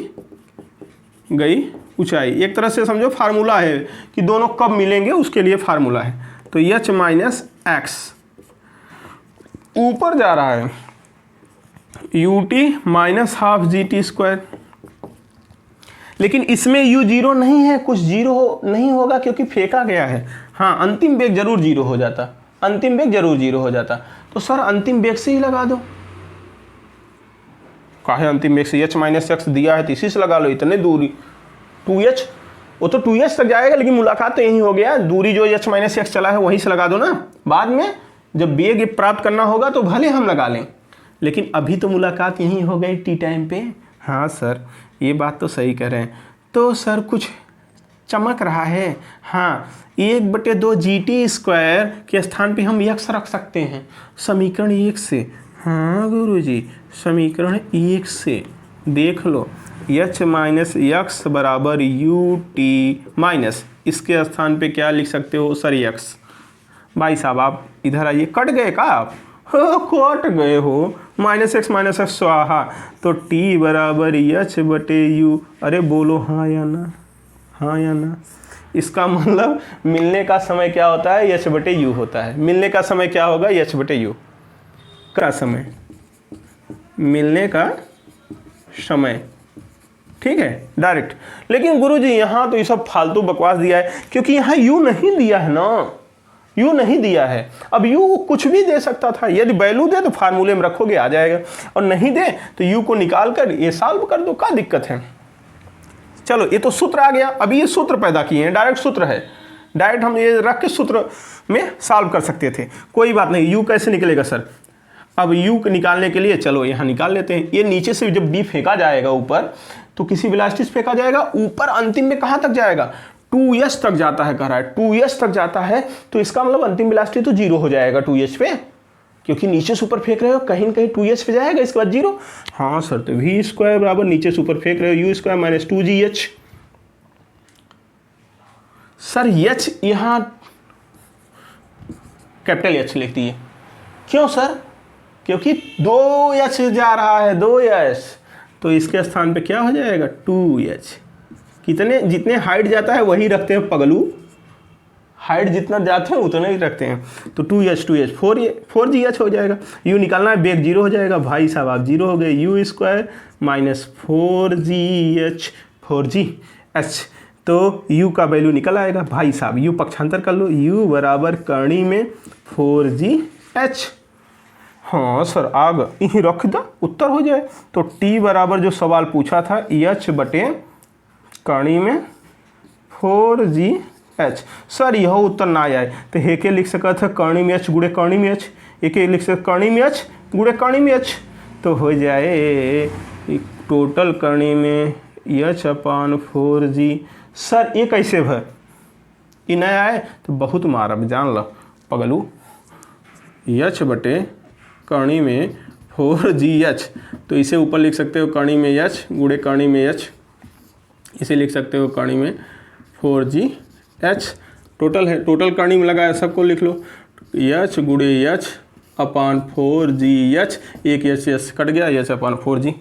गई ऊंचाई। एक तरह से समझो फार्मूला है कि दोनों कब मिलेंगे, उसके लिए फार्मूला है। तो h माइनस एक्स ऊपर जा रहा है, U T minus half G T square, लेकिन इसमें u जीरो नहीं है, कुछ जीरो नहीं होगा क्योंकि फेंका गया है। हाँ, अंतिम वेग जरूर जीरो हो जाता, अंतिम वेग जरूर जीरो हो जाता। तो सर अंतिम वेग से ही लगा दो। काहे अंतिम वेग से? h माइनस एक्स दिया है तो इसी से लगा लो, इतने दूरी 2h, वो तो 2h तक जाएगा, लेकिन मुलाकात तो यही हो गया। दूरी जो h माइनस एक्स चला है वहीं से लगा दो ना, बाद में जब वेग प्राप्त करना होगा तो भले हम लगा लें, लेकिन अभी तो मुलाकात यहीं हो गई टी टाइम पे। हाँ सर ये बात तो सही कह रहे हैं। तो सर कुछ चमक रहा है, हाँ, 1/2 जी टी स्क्वायर के स्थान पे हम यक्स रख सकते हैं समीकरण 1 से। हाँ गुरुजी, समीकरण 1 से देख लो, एच माइनस एक्स बराबर यू टी माइनस, इसके स्थान पे क्या लिख सकते हो सर एक्स। भाई साहब आप इधर आइए, कट गए का आप, कट गए हो, माइनस एक्स स्वाहा, तो टी बराबर एच बटे यू, अरे बोलो हाँ या ना, हाँ या ना। इसका मतलब मिलने का समय क्या होता है, एच बटे यू होता है। मिलने का समय क्या होगा, एच बटे यू का समय, मिलने का समय, ठीक है डायरेक्ट। लेकिन गुरुजी यहाँ तो ये सब फालतू बकवास दिया है, क्योंकि यहाँ यू नहीं दिया है ना, यू नहीं दिया है। अब यू कुछ भी दे सकता था, यदि वैल्यू दे तो फार्मूले में रखोगे आ जाएगा, और नहीं दे तो यू को निकाल कर ये सॉल्व कर दो, क्या दिक्कत है। चलो ये तो सूत्र आ गया, अभी ये सूत्र पैदा किए हैं, डायरेक्ट सूत्र है, डायरेक्ट हम ये रख के सूत्र में सॉल्व कर सकते थे, कोई बात नहीं। यू कैसे निकलेगा सर, अब यू को निकालने के लिए चलो यहाँ निकाल लेते हैं। ये नीचे से जब बी फेंका जाएगा ऊपर, तो किसी वेलोसिटी से फेंका जाएगा ऊपर, अंतिम में कहाँ तक जाएगा, 2s तक जाता है, कह रहा है 2s तक जाता है, तो इसका मतलब अंतिम वेलोसिटी तो 0 हो जाएगा 2s पे, क्योंकि नीचे से ऊपर फेंक रहे हो, कहीं न कहीं 2s पे जाएगा, इसके बाद 0। हाँ सर, तो v स्क्वायर बराबर नीचे से ऊपर फेंक रहे हो, u square minus 2gh। Sir h यहाँ कैपिटल H लिख दिए, क्यों सर, क्योंकि 2h जा रहा है, 2s, तो इसके स्थान पे क्या हो जाएगा 2h। कितने, जितने हाइट जाता है वही रखते हैं पगलू, हाइट जितना जाते हैं उतना ही रखते हैं, तो 2h 4gh हो जाएगा। u निकालना है, बेग 0 हो जाएगा, भाई साहब आप 0 हो गए, u square minus 4gh 4gh, तो u का वैल्यू निकल आएगा। भाई साहब u पक्षांतर कर लो, u बराबर करणी में 4gh। हाँ सर आग यहीं रख दो, उत्तर हो जाए। तो t बराबर जो सवाल पूछा था h बटे करणी में 4gh, सर यह उत्तर ना आए तो हेके लिख सका था करणी में h गुणे करणी में h, एक लिख सकते करणी में h गुणे करणी में h, तो हो जाए टोटल करणी में h अपान 4g। सर ये कैसे भर, ये नया आए तो बहुत मारब, जान लो पगलू, h बटे करणी में 4gh, तो इसे ऊपर लिख सकते हो करणी में h गुणे करणी में h, इसे लिख सकते हो करणी में 4gh, टोटल है, टोटल करणी में लगाया सबको लिख लो, h गुणे h अपान 4gh, एक h कट गया, h अपान 4g।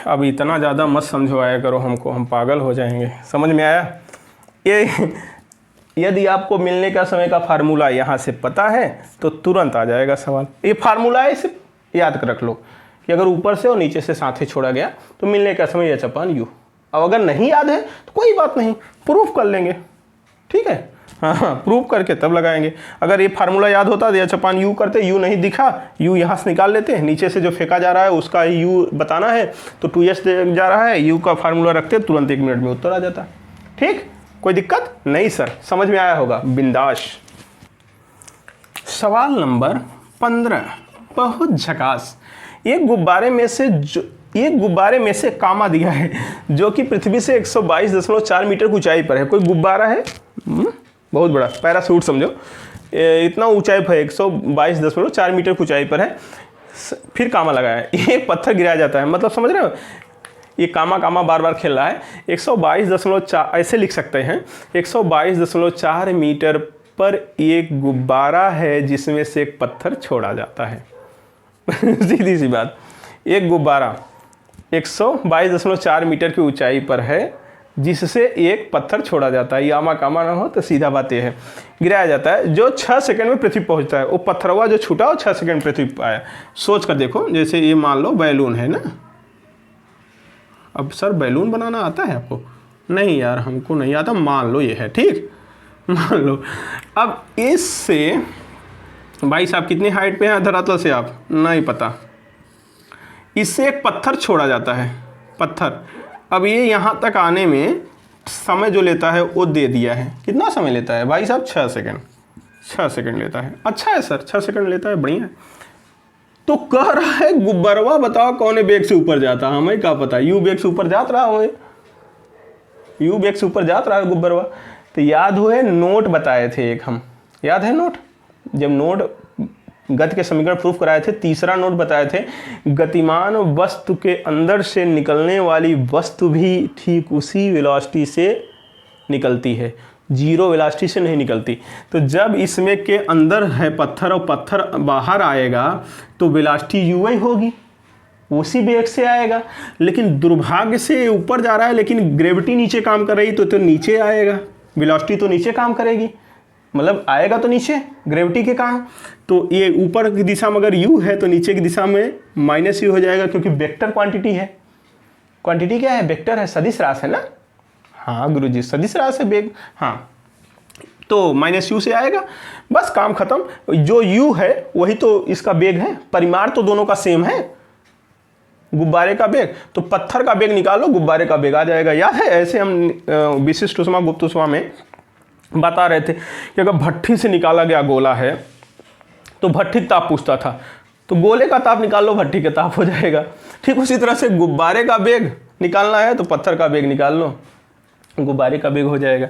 अब इतना ज़्यादा मत समझवाया करो हमको, हम पागल हो जाएंगे। समझ में आया। ये यदि आपको मिलने का समय का फार्मूला यहाँ से पता है तो तुरंत आ जाएगा सवाल। ये फार्मूला है, इसे याद कर रख लो कि अगर ऊपर से और नीचे से साथ ही छोड़ा गया तो मिलने का समय h अपान u। अब अगर नहीं याद है तो कोई बात नहीं, प्रूफ कर लेंगे, ठीक है। हाँ प्रूफ करके तब लगाएंगे। अगर ये फार्मूला याद होता तो h अपान u करते, u नहीं दिखा, u यहाँ से निकाल लेते हैं, नीचे से जो फेंका जा रहा है उसका u बताना है तो 2s जा रहा है, u का फार्मूला रखते तुरंत 1 मिनट में उत्तर आ जाता। ठीक, कोई दिक्कत नहीं सर, समझ में आया होगा, बिंदास। सवाल नंबर 15 बहुत झकास। एक गुब्बारे में से कामा दिया है जो कि पृथ्वी से 122.4 मीटर की ऊंचाई पर है। कोई गुब्बारा है बहुत बड़ा, पैराशूट समझो, इतना ऊंचाई पर 122.4 मीटर की ऊंचाई पर है, फिर कामा लगाया है, एक पत्थर गिराया जाता है, मतलब समझ रहे हो, ये कामा कामा बार बार खेल रहा है। 122.4 ऐसे लिख सकते हैं, 122.4 मीटर पर एक गुब्बारा है जिसमें से एक पत्थर छोड़ा जाता है। सीधी सी बात, एक गुब्बारा 122.4 मीटर की ऊंचाई पर है जिससे एक पत्थर छोड़ा जाता है, यामा कामा ना हो तो सीधा बात यह है, गिराया जाता है, जो 6 सेकंड में पृथ्वी पहुंचता है। वो पत्थर हुआ जो छूटा वो 6 सेकंड पृथ्वी पर आया। सोच कर देखो, जैसे ये मान लो बैलून है ना, अब सर बैलून बनाना आता है आपको? नहीं यार हमको नहीं आता, मान लो ये है, ठीक मान लो। अब इससे भाई साहब कितनी हाइट पे हैं धरातल से आप नहीं पता, इससे एक पत्थर छोड़ा जाता है, पत्थर। अब ये यहाँ तक आने में समय जो लेता है वो दे दिया है, कितना समय लेता है भाई साहब? 6 सेकंड, 6 सेकंड लेता है। अच्छा है सर, 6 सेकंड लेता है, बढ़िया है। तो कह रहा है गुब्बारवा बताओ कौन बेग से ऊपर जाता, हमें क्या पता, यू बेग से ऊपर जात रहा हो, यू बेग से ऊपर जात रहा है गुब्बारवा। तो याद हुए नोट बताए थे एक हम, याद है नोट, जब नोट गति के समीकरण प्रूफ कराए थे, तीसरा नोट बताए थे, गतिमान वस्तु के अंदर से निकलने वाली वस्तु भी ठीक उसी वेलोसिटी से निकलती है, जीरो वेलोसिटी से नहीं निकलती। तो जब इसमें के अंदर है पत्थर और पत्थर बाहर आएगा तो वेलोसिटी यू ही होगी, उसी वेग से आएगा। लेकिन दुर्भाग्य से ऊपर जा रहा है लेकिन ग्रेविटी नीचे काम कर रही तो नीचे आएगा, वेलोसिटी तो नीचे काम करेगी, मतलब आएगा तो नीचे ग्रेविटी के कारण। तो ये ऊपर की दिशा में अगर u है तो नीचे की दिशा में माइनस u हो जाएगा, क्योंकि वेक्टर क्वांटिटी है। क्वांटिटी क्या है? वेक्टर है, सदिश राशि है ना। हाँ गुरुजी, सदिश राशि है वेग। हाँ, तो माइनस u से आएगा, बस काम खत्म। जो u है वही तो इसका वेग है, परिमाण तो दोनों का सेम है। गुब्बारे का वेग तो पत्थर का वेग निकालो, गुब्बारे का वेग आ जाएगा। याद है ऐसे हम विशिष्ट उष्मा गुप्त उष्मा में बता रहे थे कि अगर भट्ठी से निकाला गया गोला है तो भट्ठी ताप पूछता था, तो गोले का ताप निकाल लो, भट्ठी का ताप हो जाएगा। ठीक उसी तरह से गुब्बारे का वेग निकालना है तो पत्थर का वेग निकाल लो, गुब्बारे का वेग हो जाएगा।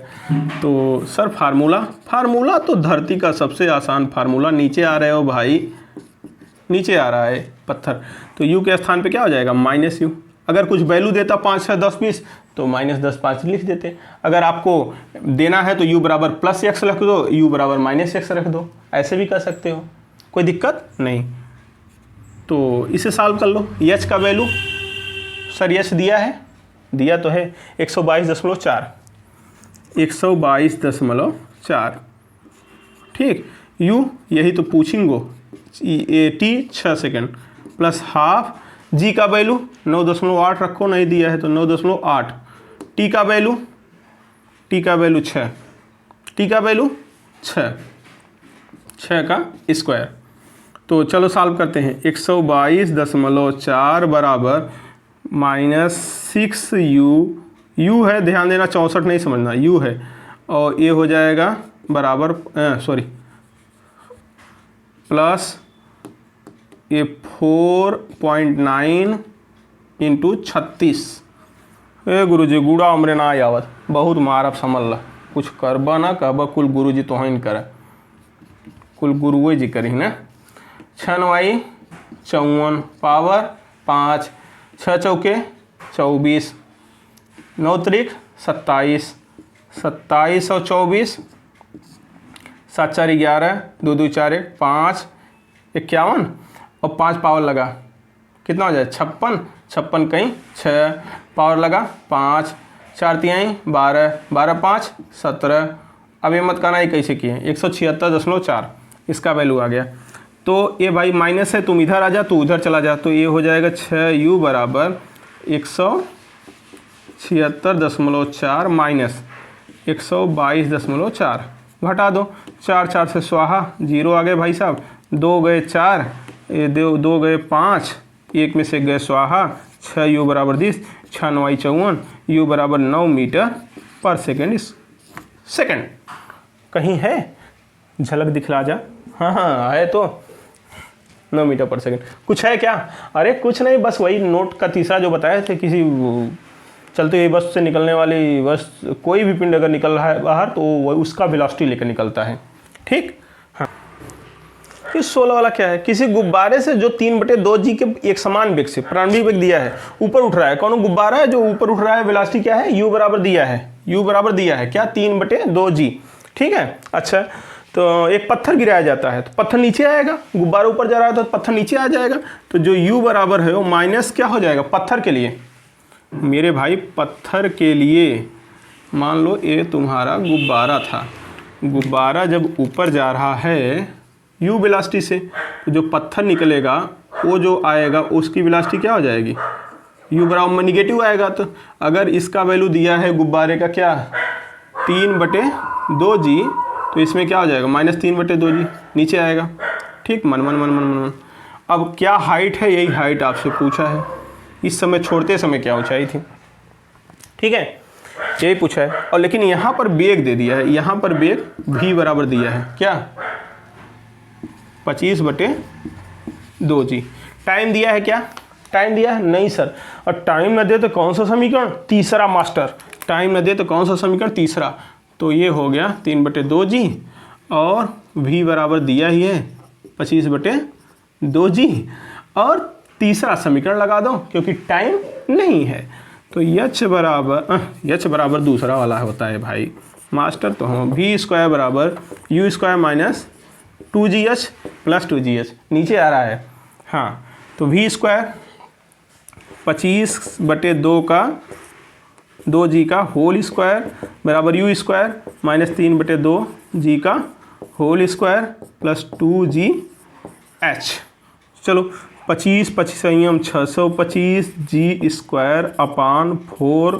तो सर फार्मूला तो धरती का सबसे आसान फार्मूला, नीचे आ रहे हो भाई, नीचे आ रहा है पत्थर, तो u के स्थान पे क्या हो जाएगा? Minus u। अगर कुछ वैल्यू देता 5, 6, 10, 20 तो माइनस 10, 5 लिख देते। अगर आपको देना है तो u बराबर प्लस x रख दो, u बराबर माइनस x रख दो, ऐसे भी कर सकते हो, कोई दिक्कत नहीं। तो इसे सॉल्व कर लो। h का वैल्यू सर h दिया है, दिया तो है 122.4, 122.4। ठीक, u यही तो पूछेंगे, t 6 second plus half, g का वैल्यू 9.8 रखो, नहीं दिया है तो 9.8, t का वैल्यू 6, t का वैल्यू 6 का स्क्वायर। तो चलो सॉल्व करते हैं। 122.4 बराबर -6u, u है ध्यान देना, 64 नहीं समझना, u है, और ये हो जाएगा बराबर प्लस ये 4.9 इंटू 36। ए गुरुजी गुड़ा उमरे ना आवत, बहुत मारब समझ ला, कुछ करबा ना कहबा कुल गुरुजी तो ही करे, कुल गुरुए जी करी ना। 6 9 54 पावर 5, 6 चौके 24, 9 त्रिक 27, 27 और 24, 7 4 11, 2 2 4 1 5, 51 और 5 पावर लगा, कितना हो जाए? 56, 56 कहीं 6 पावर लगा 5, 4 3 12, 12 5 17। अब ये मत कहना ये कैसे किए, 176.4 इसका वैल्यू आ गया। तो ये भाई माइनस है, तुम इधर आ जा, तू उधर चला जा, तो ये हो जाएगा 6u बराबर 176.4 माइनस 122.4, घटा दो, 4 4 से स्वाहा, 0 आ गए भाई साहब, 2 गए 4, ये 2 गए 5, 1 में से गए स्वाहा, 6u बराबर 10, 6 9 54, u बराबर 9 मीटर पर सेकेंड। कहीं है झलक दिखला जा, हाँ है तो 9 मीटर पर सेकेंड। कुछ है क्या? अरे कुछ नहीं, बस वही नोट का तीसरा जो बताए थे, किसी चलते हुए बस से निकलने वाली बस कोई भी पिंड अगर निकल रहा है बाहर तो वो उसका वेलोसिटी लेकर निकलता है। ठीक, हाँ। फिर 16 वाला क्या है? किसी गुब्बारे से जो 3/2g के एक समान वेग से प्रारंभिक वेग दिया है, ऊपर उठ रहा है। कौन गुब्बारा है जो ऊपर उठ रहा है? वेलोसिटी क्या है? u बराबर दिया है, u बराबर दिया है क्या? 3/2g। ठीक है, अच्छा, तो एक पत्थर गिराया जाता है तो पत्थर नीचे आएगा, गुब्बारा ऊपर जा रहा है तो पत्थर नीचे आ जाएगा। तो जो u बराबर है वो माइनस क्या हो जाएगा? पत्थर के लिए, मेरे भाई पत्थर के लिए मान लो ये तुम्हारा गुब्बारा था, गुब्बारा जब ऊपर जा रहा है u वेलोसिटी से, तो जो पत्थर निकलेगा वो जो आएगा उसकी वेलोसिटी क्या हो जाएगी? u बराबर में निगेटिव आएगा। तो अगर इसका वैल्यू दिया है गुब्बारे का क्या 3/2g, तो इसमें क्या हो जाएगा? -3/2g नीचे आएगा। ठीक, मन मन मन मन मन। अब क्या हाइट है? यही हाइट आपसे पूछा है। इस समय छोड़ते समय क्या ऊंचाई थी? ठीक है, यही पूछा है। और लेकिन यहाँ पर वेग दे दिया है, यहाँ पर वेग v बराबर दिया है क्या? 25/2g। टाइम दिया है क्या? टाइम दिया है? नहीं सर। और टाइम न दे तो कौन सा समीकरण? तीसरा मास्टर। टाइम न दे तो कौन सा समीकरण? तीसरा। तो ये हो गया 3/2g और v बराबर दिया ही है 25/2g। और तीसरा समीकरण लगा दो क्योंकि टाइम नहीं है। तो h बराबर दूसरा वाला होता है भाई, मास्टर तो हम v² बराबर u² minus 2gh plus 2gh नीचे आ रहा है। हाँ, तो v² 25/2 का 2g का होल स्क्वायर बराबर u² माइनस 3/2g का होल स्क्वायर प्लस 2gh। चलो 25 625 g² अपान 4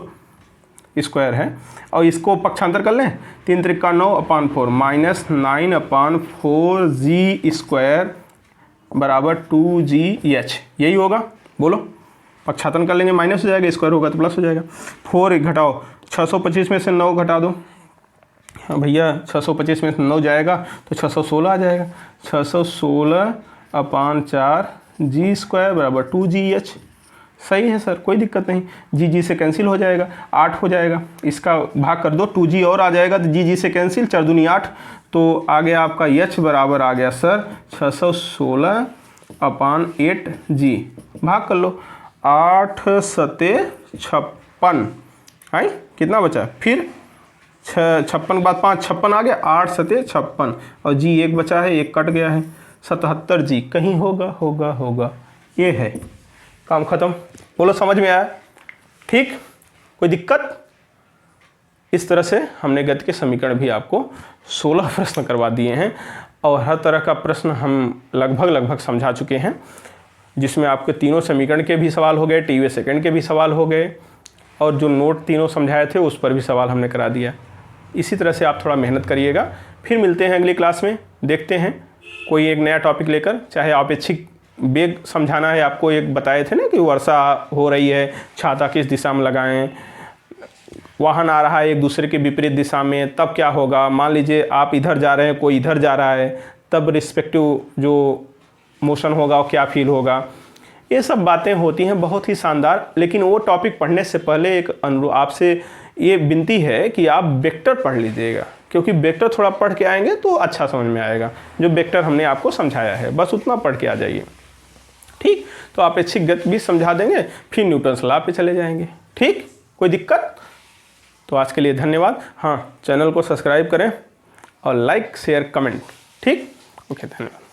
स्क्वायर है, और इसको पक्षांतर कर लें, 3 त्रिका 9 अपान 4 माइनस 9 अपान 4g² बराबर 2gh। यही होगा, बोलो। पक्षांतर कर लेंगे, माइनस हो जाएगा, स्क्वायर होगा तो प्लस हो जाएगा। 4 घटाओ, 625 में से 9 घटा दो। हाँ भैया, 625 में से 9 जाएगा तो 616 आ जाएगा। 616 अपान 4 g² बराबर 2gh। सही है सर, कोई दिक्कत नहीं। जी से कैंसिल हो जाएगा, 8 हो जाएगा। इसका भाग कर दो, 2g और आ जाएगा तो जी से कैंसिल, 4 दूनी 8। तो आ गया आपका h बराबर आ गया सर 616 अपान 8g। भाग कर लो, 8 सते 56। है कितना बचा, फिर 56 के बाद 5 56 आ गया, 8 सते 56 और g 1 बचा है, 1 कट गया है, 77g। कहीं होगा। ये है, काम खत्म। बोलो, समझ में आया? ठीक, कोई दिक्कत? इस तरह से हमने गति के समीकरण भी आपको 16 प्रश्न करवा दिए हैं, और हर तरह का प्रश्न हम लगभग समझा चुके हैं, जिसमें आपके तीनों समीकरण के भी सवाल हो गए, टीवी सेकंड के भी सवाल हो गए, और जो नोट तीनों समझाए थे उस पर भी सवाल हमने करा दिया। इसी तरह से आप थोड़ा मेहनत करिएगा। फिर मिलते हैं अगली क्लास में, देखते हैं कोई एक नया टॉपिक लेकर। चाहे अपेक्षिक वेग समझाना है आपको, एक बताए थे ना कि वर्षा हो रही है, छाता किस दिशा में लगाएं, वाहन आ रहा है एक दूसरे के विपरीत दिशा में, तब क्या होगा। मान लीजिए आप इधर जा रहे हैं, कोई इधर जा रहा है, तब रिस्पेक्टिव जो मोशन होगा वो क्या फील होगा। ये सब बातें होती हैं, बहुत ही शानदार। लेकिन वो टॉपिक पढ़ने से पहले एक अनुरोध आपसे ये विनती है कि आप वेक्टर पढ़ लीजिएगा, क्योंकि वेक्टर थोड़ा पढ़ के आएंगे तो अच्छा समझ में आएगा। जो वेक्टर हमने आपको समझाया है बस उतना पढ़ के आ जाइए, ठीक। तो आप अपेक्षिक गति भी समझा देंगे, फिर न्यूटन लॉ पे चले जाएंगे, ठीक। कोई दिक्कत? तो आज के लिए धन्यवाद। हाँ, चैनल को सब्सक्राइब करें और लाइक शेयर कमेंट, ठीक। ओके, धन्यवाद।